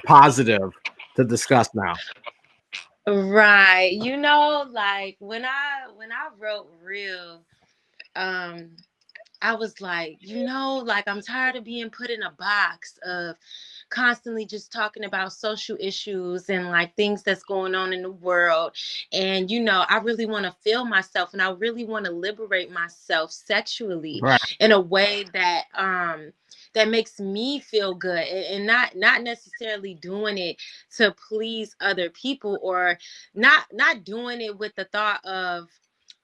positive to discuss now. Right. Like when I wrote Real, um I was like, like I'm tired of being put in a box of constantly just talking about social issues and like things that's going on in the world. And I really want to feel myself and I really want to liberate myself sexually Right. in a way that makes me feel good and not necessarily doing it to please other people or not doing it with the thought of,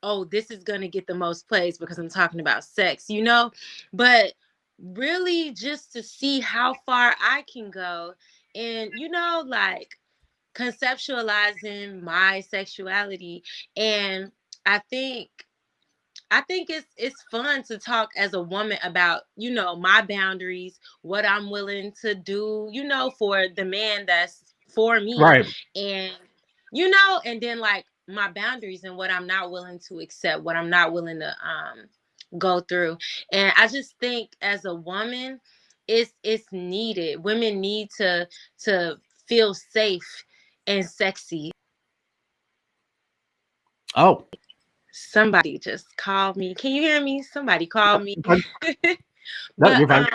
oh, this is going to get the most plays because I'm talking about sex, but really just to see how far I can go and, like conceptualizing my sexuality. And I think it's fun to talk as a woman about, my boundaries, what I'm willing to do, for the man that's for me. Right. And and then like my boundaries and what I'm not willing to accept, what I'm not willing to go through. And I just think as a woman, it's needed. Women need to feel safe and sexy. Oh, Somebody just called me. Can you hear me? Somebody called me. no, But you're fine.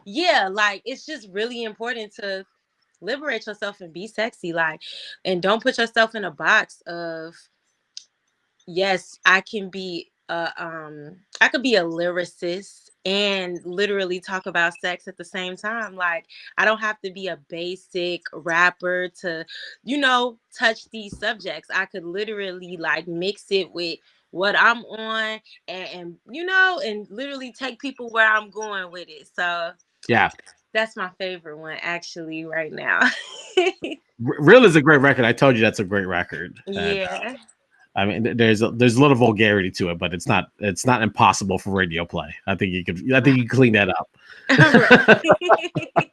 yeah, like it's just really important to liberate yourself and be sexy, like, and don't put yourself in a box of, yes, I could be a lyricist and literally talk about sex at the same time. Like I don't have to be a basic rapper to, touch these subjects. I could literally like mix it with what I'm on and literally take people where I'm going with it. So Yeah. that's my favorite one actually right now. Real is a great record. I told you that's a great record. And Yeah. I mean, there's a little vulgarity to it, but it's not impossible for radio play. I think you can clean that up. Right.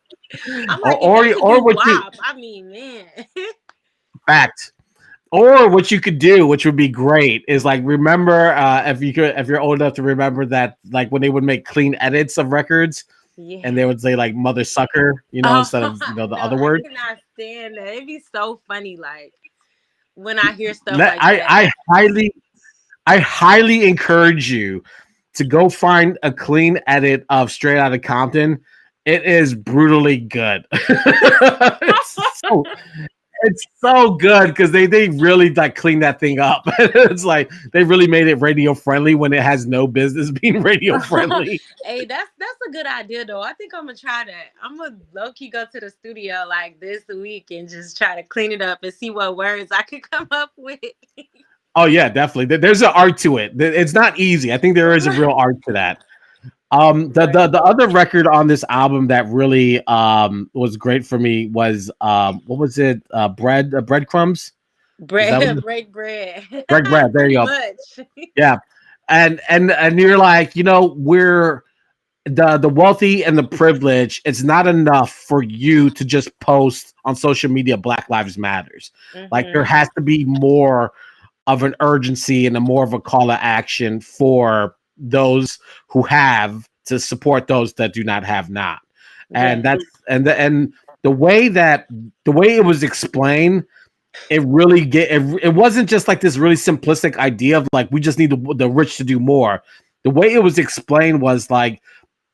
I'm or like, if they could or do what you WAP, I mean, man. fact. Or what you could do, which would be great, is like remember if you're old enough to remember that like when they would make clean edits of records, Yeah. and they would say like "mother sucker," Oh instead of the no, other I word. cannot stand that. It'd be so funny, like when I hear stuff Let, like that. I highly encourage you to go find a clean edit of Straight Outta Compton. It is brutally good. So it's so good because they really like clean that thing up. It's like they really made it radio friendly when it has no business being radio friendly. Hey, that's a good idea though. I think I'm gonna try that. I'm gonna low key go to the studio like this week and just try to clean it up and see what words I could come up with. Oh yeah, definitely. There's an art to it. It's not easy. I think there is a real art to that. The other record on this album that really was great for me was what was it? Breadcrumbs. Is that what Bread, break bread. bread? There Pretty you go. much. Yeah, and you're like, we're the wealthy and the privileged. It's not enough for you to just post on social media Black Lives Matters. Like there Hmm. has to be more of an urgency and a more of a call to action for those who have to support those that do not have not. And Yeah. that's and the way it was explained, it wasn't just like this really simplistic idea of like we just need the rich to do more. The way it was explained was like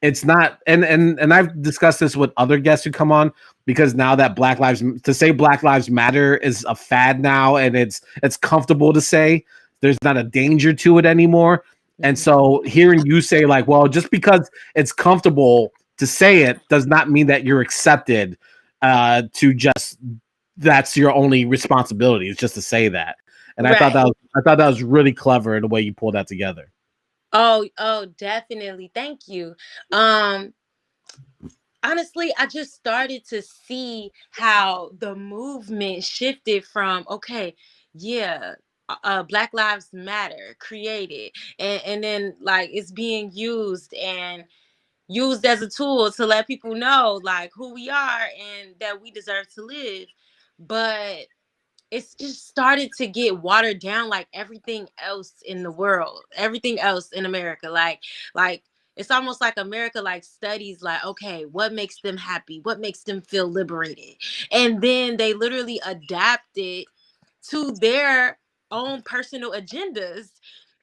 it's not, and I've discussed this with other guests who come on, because now that Black Lives Matter is a fad now, and it's comfortable to say, there's not a danger to it anymore. And so hearing you say like, well, just because it's comfortable to say it does not mean that you're accepted, to just that's your only responsibility is just to say that. And Right. I thought that was really clever the way you pulled that together. Oh, definitely. Thank you. Um, Honestly, I just started to see how the movement shifted from okay, yeah, Black Lives Matter created, and then like it's being used and used as a tool to let people know like who we are and that we deserve to live. But it's just started to get watered down like everything else in the world, everything else in America. Like it's almost like America like studies like, okay, what makes them happy? What makes them feel liberated? And then they literally adapt it to their own personal agendas.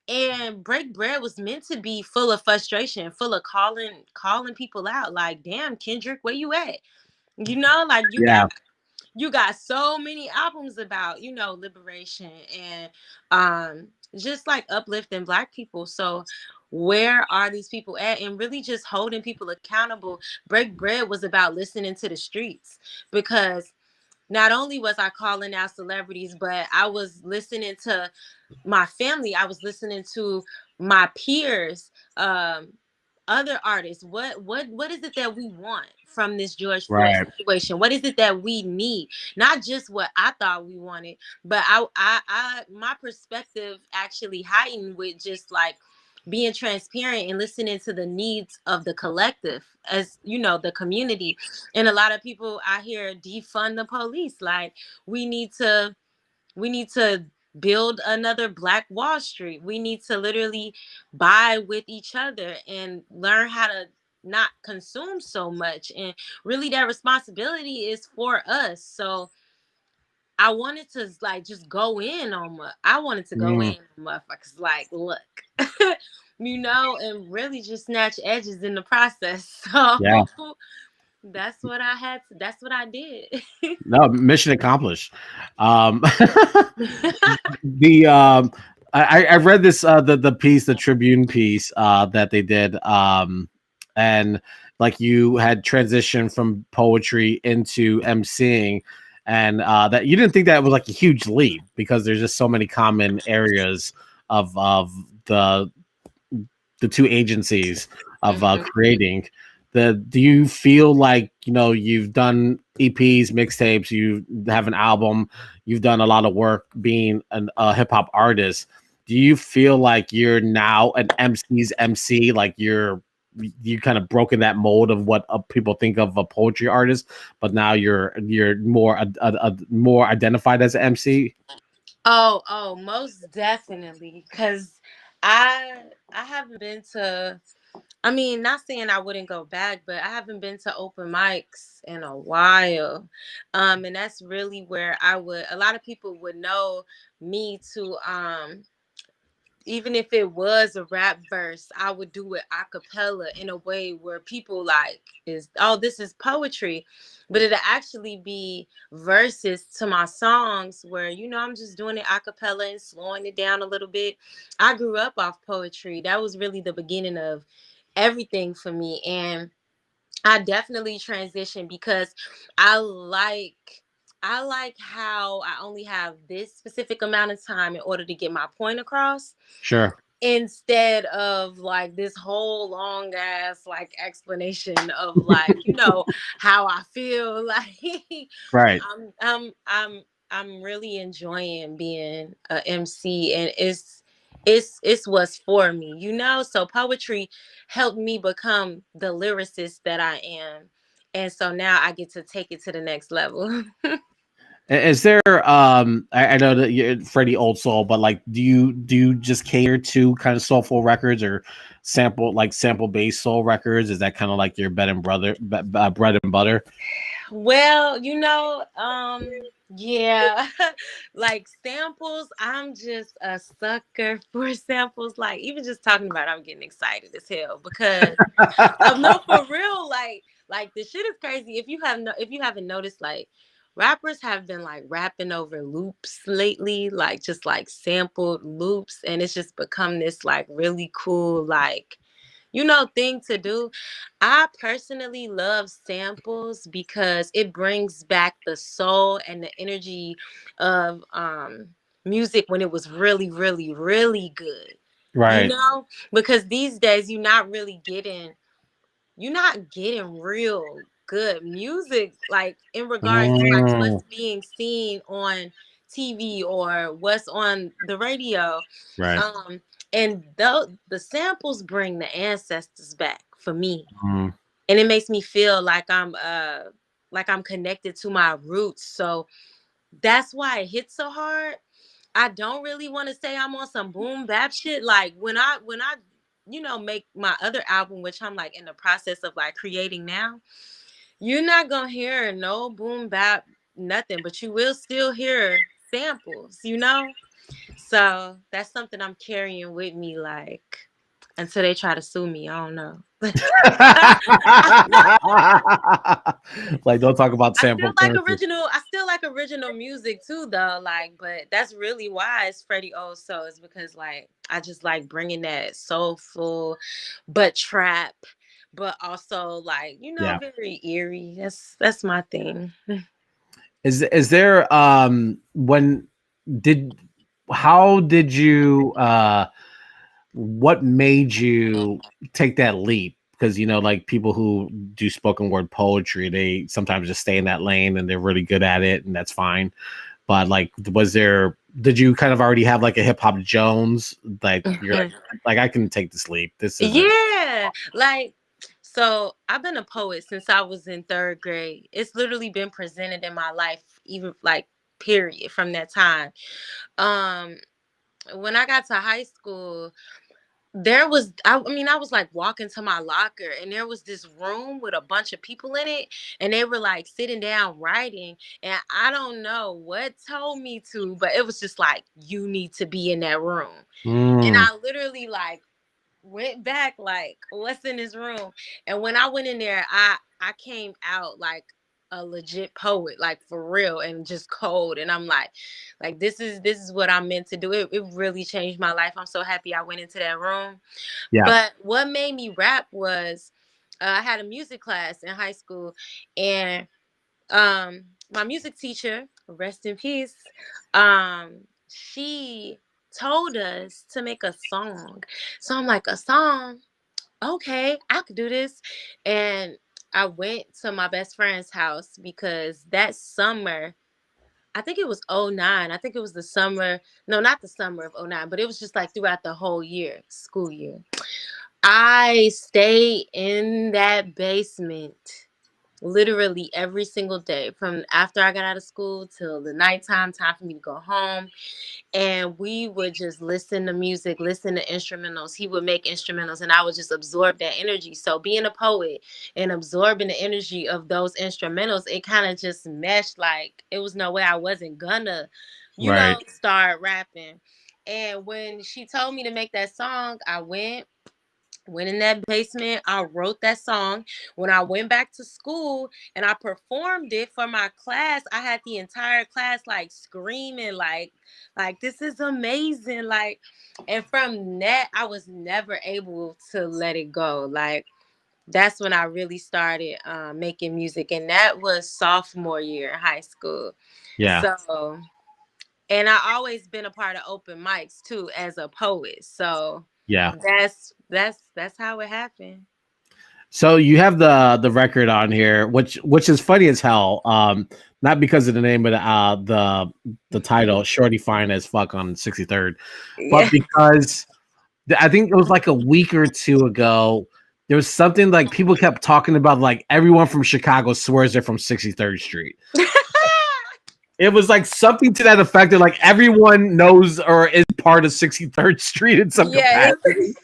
And Break Bread was meant to be full of frustration, full of calling people out. Like, damn, Kendrick, where you at? Like Yeah. you got so many albums about liberation and just like uplifting Black people. So where are these people at, and really just holding people accountable. Break Bread was about listening to the streets, because not only was I calling out celebrities, but I was listening to my family. I was listening to my peers, other artists. What is it that we want from this George Floyd Right. situation? What is it that we need? Not just what I thought we wanted, but I my perspective actually heightened with just like being transparent and listening to the needs of the collective, as the community. And a lot of people out here defund the police. Like we need to we need to build another Black Wall Street. We need to literally buy with each other and learn how to not consume so much. And really that responsibility is for us. So I wanted to like just go in on I wanted to go Mm, in on motherfuckers like, look, and really just snatch edges in the process. So yeah. that's what I did. No, mission accomplished. Um, the I read this the piece, the Tribune piece that they did, and like you had transitioned from poetry into emceeing, and that you didn't think that was like a huge leap because there's just so many common areas of the the two agencies of Mhm. creating. Do you feel like you've done EPs, mixtapes, you have an album, you've done a lot of work being a hip hop artist? Do you feel like you're now an MC's MC, like you kind of broken that mold of what people think of a poetry artist, but now you're more identified as an MC? Most definitely. Cause I haven't been to I mean, not saying I wouldn't go back, but I haven't been to open mics in a while. And that's really where a lot of people would know me to, even if it was a rap verse, I would do it a cappella in a way where people like this is poetry, but it'll actually be verses to my songs where, I'm just doing it a cappella and slowing it down a little bit. I grew up off poetry. That was really the beginning of everything for me. And I definitely transitioned because I like I like how I only have this specific amount of time in order to get my point across, Sure. instead of like this whole long ass like explanation of like how I feel. Like Right. I'm really enjoying being a MC, and it's what's for me, so poetry helped me become the lyricist that I am, and so now I get to take it to the next level. Is there I know that you're Freddie old soul, but like do you just cater to kind of soulful records or sample based soul records? Is that kind of like your bread and butter? Well, yeah, like samples, I'm just a sucker for samples. Like, even just talking about it, I'm getting excited as hell because no, for real, like the shit is crazy. If you haven't noticed, like rappers have been like rapping over loops lately, like just like sampled loops, and it's just become this like really cool like thing to do. I personally love samples because it brings back the soul and the energy of music when it was really, really, really good. Right. Because these days you're not getting real good music, like in regards to like Mm, what's being seen on TV or what's on the radio. right. um and the samples bring the ancestors back for me, Mm. and it makes me feel like I'm connected to my roots, so that's why it hits so hard. I don't really want to say I'm on some boom bap shit. Like when I make my other album, which I'm like in the process of like creating now, you're not gonna hear no boom bap nothing, but you will still hear samples. So that's something I'm carrying with me, like until they try to sue me. I don't know. Like, don't talk about I still sample like currency. original music too, though. Like, but that's really why it's Freddie O. So it's because like I just like bringing that soulful, but trap, but also like Yeah. very eerie. That's my thing. Is there when did how did you what made you take that leap? Because like people who do spoken word poetry, they sometimes just stay in that lane and they're really good at it, and that's fine. But like, did you kind of already have like a hip hop Jones? Like you're like, I can take this leap. This isn't. Yeah, like so I've been a poet since I was in third grade. It's literally been presented in my life, even like period from that time. Um, when I got to high school, I was like walking to my locker, and there was this room with a bunch of people in it, and they were like sitting down writing, and I don't know what told me to, but it was just like, you need to be in that room. And Mm, I literally like went back like, what's in this room? And when I went in there, I came out like a legit poet, like for real, and just cold. And I'm like this is what I'm meant to do. It really changed my life. I'm so happy I went into that room. yeah. But what made me rap was I had a music class in high school, and my music teacher, rest in peace, she told us to make a song. So I'm like, a song? Okay, I could do this. And I went to my best friend's house because that summer, I think it was '09. I think it was the summer. No, not the summer of '09, but it was just like throughout the whole year, school year. I stayed in that basement literally every single day from after I got out of school till the nighttime, time for me to go home. And we would just listen to music, listen to instrumentals. He would make instrumentals, and I would just absorb that energy. So being a poet and absorbing the energy of those instrumentals, it kind of just meshed. Like it was no way I wasn't gonna, Right. start rapping. And when she told me to make that song, I went in that basement. I wrote that song. When I went back to school and I performed it for my class, I had the entire class like screaming like this is amazing, like. And from that I was never able to let it go. Like that's when I really started making music, and that was sophomore year in high school. Yeah. So, and I always been a part of open mics too as a poet. So Yeah. that's how it happened. So you have the record on here, which is funny as hell. Not because of the name of the title, "Shorty Fine as Fuck" on 63rd, but Yeah. because I think it was like a week or two ago. There was something like people kept talking about, like everyone from Chicago swears they're from 63rd Street. It was like something to that effect that like everyone knows or is part of 63rd Street in some Yeah. capacity.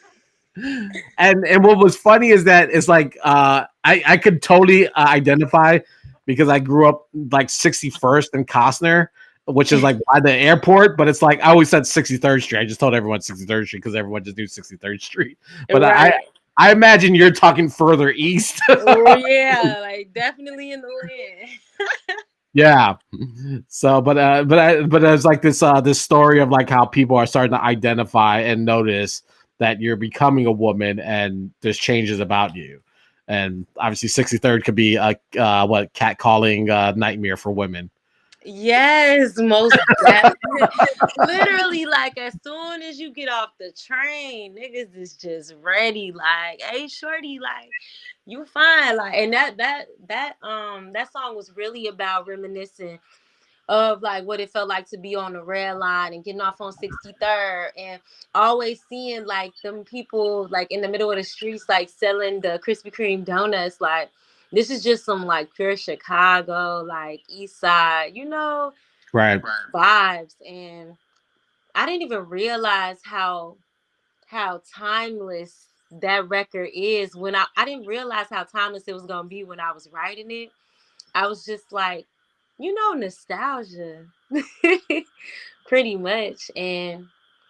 And what was funny is that it's like I could totally identify because I grew up like 61st in Costner, which is like by the airport, but it's like I always said 63rd Street. I just told everyone 63rd Street because everyone just knew 63rd Street. But Right. I imagine you're talking further east. Oh yeah, like definitely in the land. Yeah. So, but there's like this story of like how people are starting to identify and notice that you're becoming a woman and there's changes about you. And obviously 63rd could be a what catcalling nightmare for women. Yes, most definitely. Literally, like as soon as you get off the train, niggas is just ready. Like, hey, shorty, like you fine. Like, and that song was really about reminiscing of like what it felt like to be on the red line and getting off on 63rd and always seeing like them people like in the middle of the streets like selling the Krispy Kreme donuts. Like this is just some like pure Chicago, like East Side, Right. vibes. And I didn't even realize how timeless that record is when I didn't realize how timeless it was gonna be when I was writing it. I was just like, nostalgia. Pretty much. And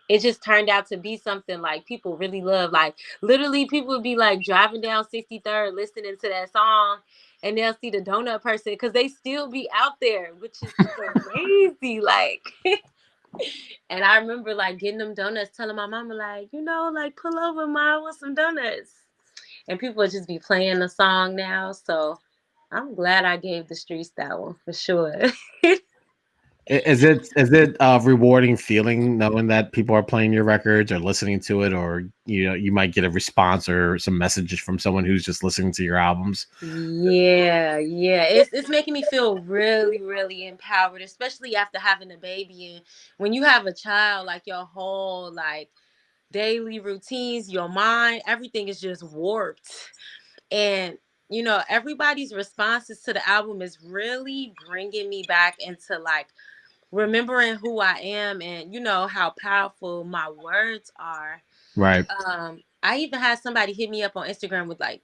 it just turned out to be something like people really love. Like literally people would be like driving down 63rd listening to that song and they'll see the donut person because they still be out there, which is crazy. Like and I remember like getting them donuts, telling my mama like, like pull over, ma, I want some donuts. And people would just be playing the song now. So I'm glad I gave the streets that one for sure. Is it a rewarding feeling knowing that people are playing your records or listening to it, or you might get a response or some messages from someone who's just listening to your albums? Yeah. It's making me feel really, really empowered, especially after having a baby. And when you have a child, like your whole like daily routines, your mind, everything is just warped. And everybody's responses to the album is really bringing me back into like remembering who I am and how powerful my words are. Right. I even had somebody hit me up on Instagram with like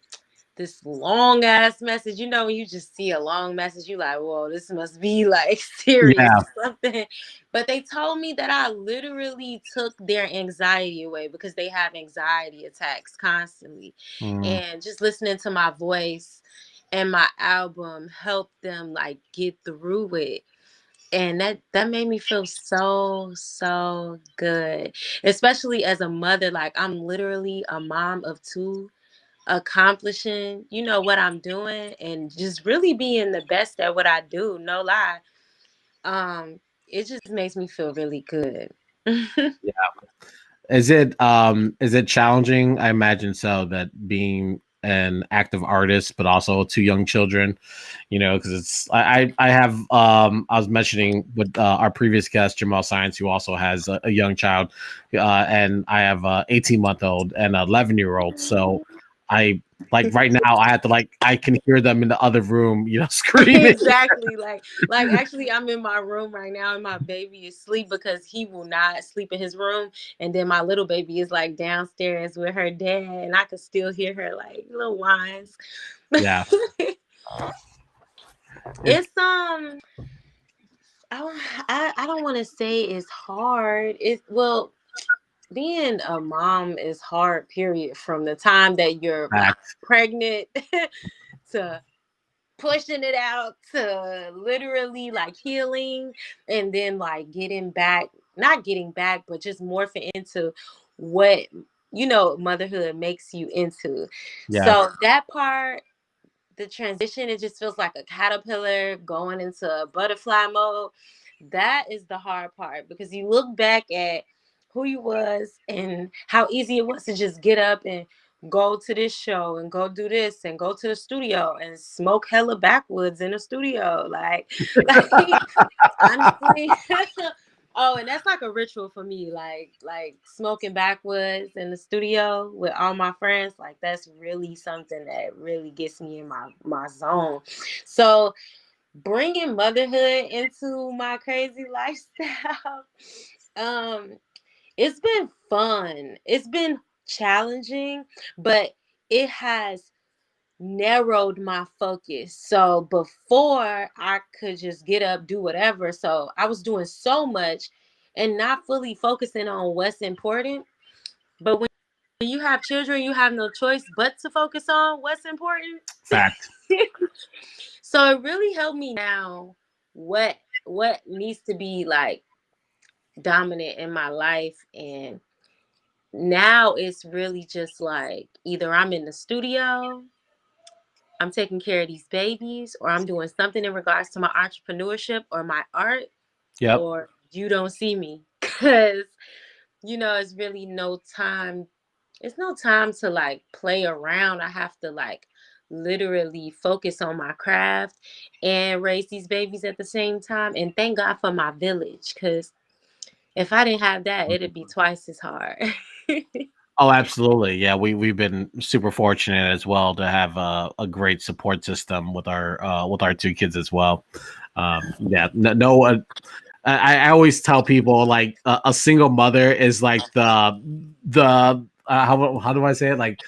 this long ass message. When you just see a long message, you like, whoa, this must be like serious Yeah. or something. But they told me that I literally took their anxiety away because they have anxiety attacks constantly. Mm. And just listening to my voice and my album helped them like get through it. And that made me feel so good, especially as a mother. Like I'm literally a mom of two, accomplishing what I'm doing and just really being the best at what I do, no lie. It just makes me feel really good. Yeah. Is it challenging? I imagine so, that being an active artist but also two young children, because it's I have I was mentioning with our previous guest Jamal Science, who also has a young child, and I have a 18-month-old and an 11-year-old. So I like right now I have to I can hear them in the other room, screaming. Exactly. Like actually I'm in my room right now and my baby is asleep because he will not sleep in his room. And then my little baby is like downstairs with her dad and I can still hear her like little whines. Yeah. It's I don't want to say it's hard. Being a mom is hard, period, from the time that you're Facts. pregnant to pushing it out to literally like healing and then like not getting back, but just morphing into what motherhood makes you into. Yeah. So that part, the transition, it just feels like a caterpillar going into a butterfly mode. That is the hard part because you look back at who you was and how easy it was to just get up and go to this show and go do this and go to the studio and smoke hella backwoods in the studio. Like honestly. Oh, and that's like a ritual for me, like smoking backwoods in the studio with all my friends. Like that's really something that really gets me in my zone. So bringing motherhood into my crazy lifestyle, it's been fun. It's been challenging, but it has narrowed my focus. So before I could just get up, do whatever. So I was doing so much and not fully focusing on what's important. But when you have children, you have no choice but to focus on what's important. Fact. So it really helped me now what needs to be like dominant in my life. And now it's really just like either I'm in the studio, I'm taking care of these babies, or I'm doing something in regards to my entrepreneurship or my art, Yep. or you don't see me. Because, it's really no time. It's no time to like play around. I have to like literally focus on my craft and raise these babies at the same time. And thank God for my village, because if I didn't have that, it'd be twice as hard. Oh, absolutely. Yeah, we've been super fortunate as well to have a great support system with our two kids as well. Yeah, no, I always tell people like a single mother is like the how do I say it, like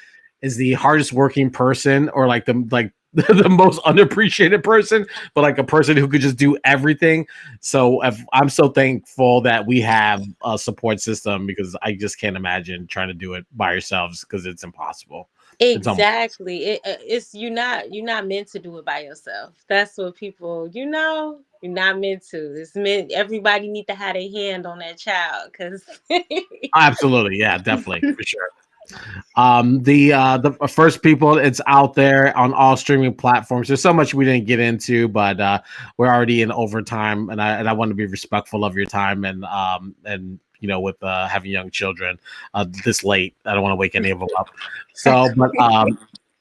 is the hardest working person, or like the most unappreciated person, but like a person who could just do everything. So I'm so thankful that we have a support system, because I just can't imagine trying to do it by yourselves, because it's impossible. Exactly. It's you're not meant to do it by yourself. That's what people, you're not meant to. It's meant everybody need to have a hand on that child, because Absolutely, yeah, definitely, for sure. The first people, it's out there on all streaming platforms. There's so much we didn't get into, but we're already in overtime, and I want to be respectful of your time, and with having young children this late, I don't want to wake any of them up. So,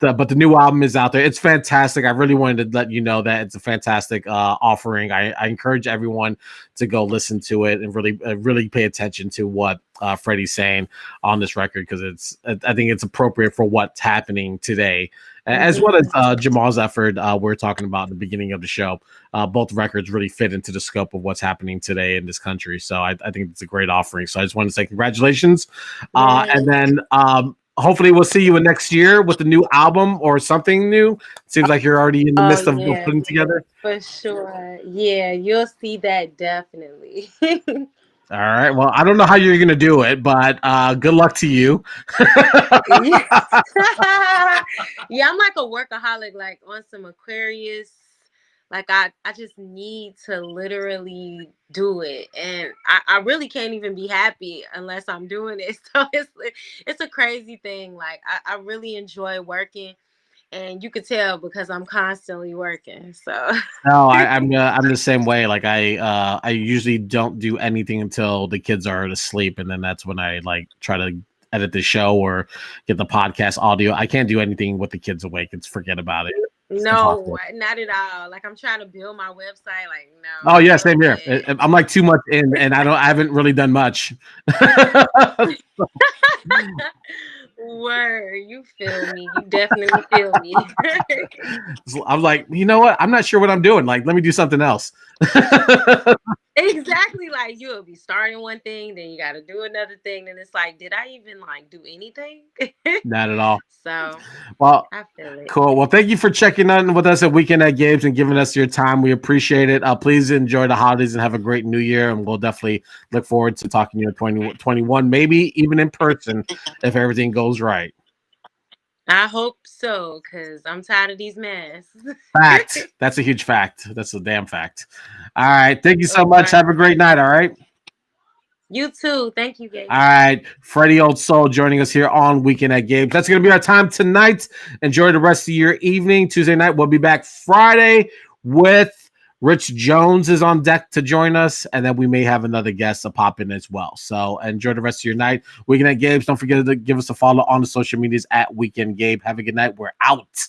but the new album is out there. It's fantastic. I really wanted to let you know that it's a fantastic offering. I encourage everyone to go listen to it and really pay attention to what Freddie's saying on this record, because I think it's appropriate for what's happening today, as well as Jamal's effort we're talking about in the beginning of the show. Both records really fit into the scope of what's happening today in this country. So I think it's a great offering. So I just want to say congratulations. And then hopefully we'll see you in next year with a new album or something new. Seems like you're already in the midst of putting together. For sure. Yeah, you'll see that definitely. All right. Well, I don't know how you're going to do it, but good luck to you. Yeah, I'm like a workaholic, like on some Aquarius. Like I just need to literally do it. And I really can't even be happy unless I'm doing it. So it's a crazy thing. Like I really enjoy working. And you could tell because I'm constantly working. So No, I'm the same way. Like I usually don't do anything until the kids are asleep, and then that's when I like try to edit the show or get the podcast audio. I can't do anything with the kids awake. It's forget about it. It's no, impossible. not at all. Like I'm trying to build my website. Like no. Oh yeah, same here. I'm like too much in, and I haven't really done much. Word, you feel me. You definitely feel me. I'm like, you know what? I'm not sure what I'm doing. Like, let me do something else. Exactly. Like you'll be starting one thing, then you got to do another thing. Then it's like, did I even like do anything? Not at all. So Well, I feel it. cool. Well, thank you for checking in with us at Weekend at Games and giving us your time. We appreciate it. Please enjoy the holidays and have a great new year. And we'll definitely look forward to talking to you in 2021, maybe even in person if everything goes right. I hope so, because I'm tired of these masks. Fact. That's a huge fact. That's a damn fact. All right. Thank you so All much. right. Have a great night. All right. You too. Thank you, Gabe. All right. Freddie Old Soul joining us here on Weekend at Games. That's going to be our time tonight. Enjoy the rest of your evening. Tuesday night, we'll be back Friday with Rich Jones is on deck to join us. And then we may have another guest to pop in as well. So enjoy the rest of your night. Weekend at Games. Don't forget to give us a follow on the social medias at Weekend Gabe. Have a good night. We're out.